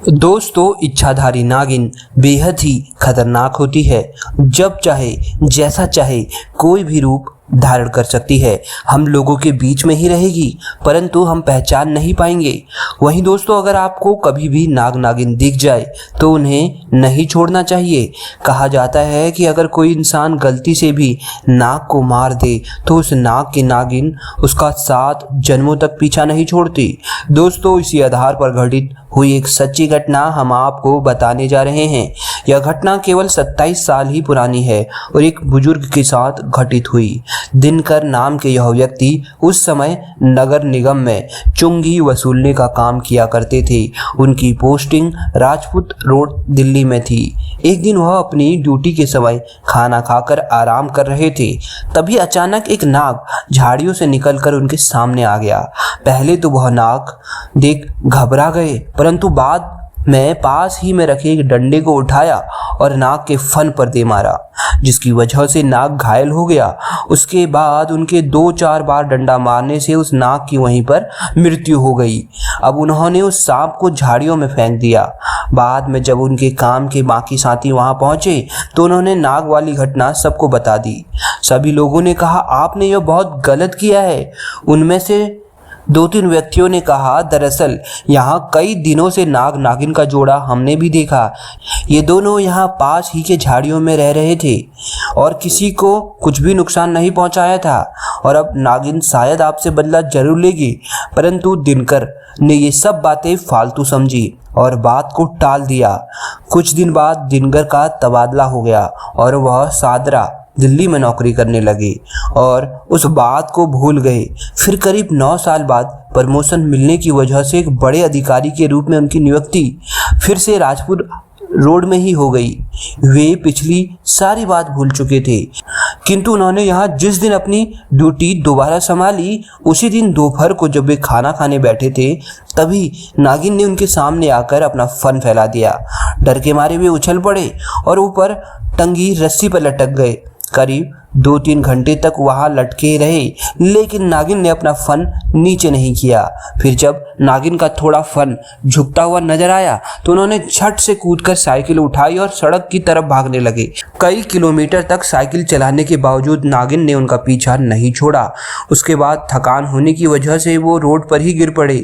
दोस्तों, इच्छाधारी नागिन बेहद ही खतरनाक होती है। जब चाहे जैसा चाहे कोई भी रूप धारण कर सकती है। हम लोगों के बीच में ही रहेगी, परंतु हम पहचान नहीं पाएंगे। वहीं दोस्तों, अगर आपको कभी भी नाग नागिन दिख जाए तो उन्हें नहीं छोड़ना चाहिए। कहा जाता है कि अगर कोई इंसान गलती से भी नाग को मार दे तो उस नाग की नागिन उसका 7 जन्मों तक पीछा नहीं छोड़ती। दोस्तों, इसी आधार पर घटित हुई एक सच्ची घटना हम आपको बताने जा रहे हैं। यह घटना केवल 27 साल ही पुरानी है और एक बुजुर्ग के साथ घटित हुई। दिनकर नाम के यह व्यक्ति उस समय नगर निगम में चुंगी वसूलने का काम किया करते थे। उनकी पोस्टिंग राजपूत रोड दिल्ली में थी। एक दिन वह अपनी ड्यूटी के समय खाना खाकर आराम कर रहे थे। तभी अचानक एक नाग झाड़ियों से निकलकर उनके सामने आ गया। पहले तो वह नाग देख घबरा गए, परंतु बाद में पास ही में रखे एक डंडे को उठाया और नाग के फन पर दे मारा, जिसकी वजह से नाग घायल हो गया। उसके बाद उनके 2-4 बार डंडा मारने से उस नाग की वहीं पर मृत्यु हो गई। अब उन्होंने उस सांप को झाड़ियों में फेंक दिया। बाद में जब उनके काम के बाकी साथी वहां पहुंचे तो उन्होंने नाग वाली घटना सबको बता दी। सभी लोगों ने कहा, आपने यह बहुत गलत किया है। उनमें से 2-3 व्यक्तियों ने कहा, दरअसल यहाँ कई दिनों से नाग नागिन का जोड़ा हमने भी देखा। ये दोनों यहाँ पास ही के झाड़ियों में रह रहे थे और किसी को कुछ भी नुकसान नहीं पहुँचाया था, और अब नागिन शायद आपसे बदला जरूर लेगी। परंतु दिनकर ने ये सब बातें फालतू समझी और बात को टाल दिया। कुछ दिन बाद दिनकर का तबादला हो गया और वह सादरा दिल्ली में नौकरी करने लगे और उस बात को भूल गए। फिर करीब 9 साल बाद प्रमोशन मिलने की वजह से एक बड़े अधिकारी के रूप में उनकी नियुक्ति फिर से राजपूत रोड में ही हो गई। वे पिछली सारी बात भूल चुके थे, किंतु उन्होंने यहाँ जिस दिन अपनी ड्यूटी दोबारा संभाली, उसी दिन दोपहर को जब वे खाना खाने बैठे थे, तभी नागिन ने उनके सामने आकर अपना फन फैला दिया। डर के मारे वे उछल पड़े और ऊपर टंगी रस्सी पर लटक गए। करीब 2-3 घंटे तक वहां लटके रहे, लेकिन नागिन ने अपना फन नीचे नहीं किया। फिर जब नागिन का थोड़ा फन झुकता हुआ नजर आया तो उन्होंने झट से कूदकर साइकिल उठाई और सड़क की तरफ भागने लगे। कई किलोमीटर तक साइकिल चलाने के बावजूद नागिन ने उनका पीछा नहीं छोड़ा। उसके बाद थकान होने की वजह से वो रोड पर ही गिर पड़े।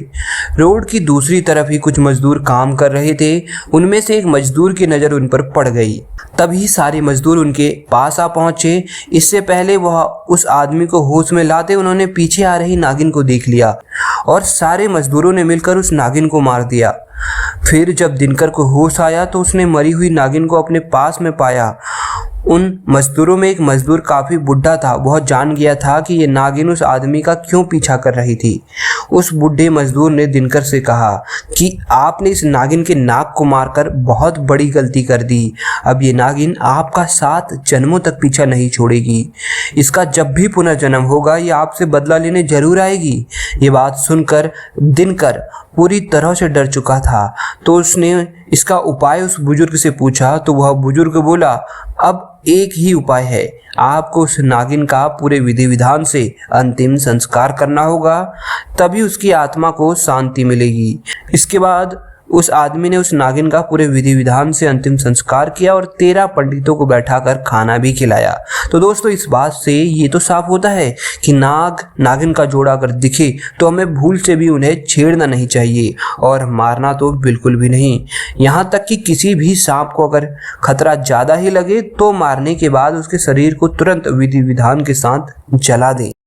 रोड की दूसरी तरफ ही कुछ मजदूर काम कर रहे थे। उनमें से एक मजदूर की नज़र उन पर पड़ गई। तभी सारे मजदूर उनके पास आ पहुंचे। इससे पहले वह उस आदमी को होश में लाते उन्होंने पीछे आ रही नागिन को देख लिया और सारे मजदूरों ने मिलकर उस नागिन को मार दिया। फिर जब दिनकर को होश आया तो उसने मरी हुई नागिन को अपने पास में पाया। उन मजदूरों में एक मजदूर काफ़ी बुढ़ा था। वह जान गया था कि ये नागिन उस आदमी का क्यों पीछा कर रही थी। उस बुढ़े मजदूर ने दिनकर से कहा कि आपने इस नागिन के नाक को मारकर बहुत बड़ी गलती कर दी। अब ये नागिन आपका 7 जन्मों तक पीछा नहीं छोड़ेगी। इसका जब भी पुनर्जन्म होगा ये आपसे बदला लेने जरूर आएगी। ये बात सुनकर दिनकर पूरी तरह से डर चुका था, तो उसने इसका उपाय उस बुजुर्ग से पूछा। तो वह बुजुर्ग बोला, अब एक ही उपाय है, आपको उस नागिन का पूरे विधि विधान से अंतिम संस्कार करना होगा, तभी उसकी आत्मा को शांति मिलेगी। इसके बाद उस आदमी ने उस नागिन का पूरे विधि विधान से अंतिम संस्कार किया और 13 पंडितों को बैठाकर खाना भी खिलाया। तो दोस्तों, इस बात से ये तो साफ होता है कि नाग नागिन का जोड़ा अगर दिखे तो हमें भूल से भी उन्हें छेड़ना नहीं चाहिए और मारना तो बिल्कुल भी नहीं। यहाँ तक कि किसी भी सांप को अगर खतरा ज़्यादा ही लगे तो मारने के बाद उसके शरीर को तुरंत विधि विधान के साथ जला दें।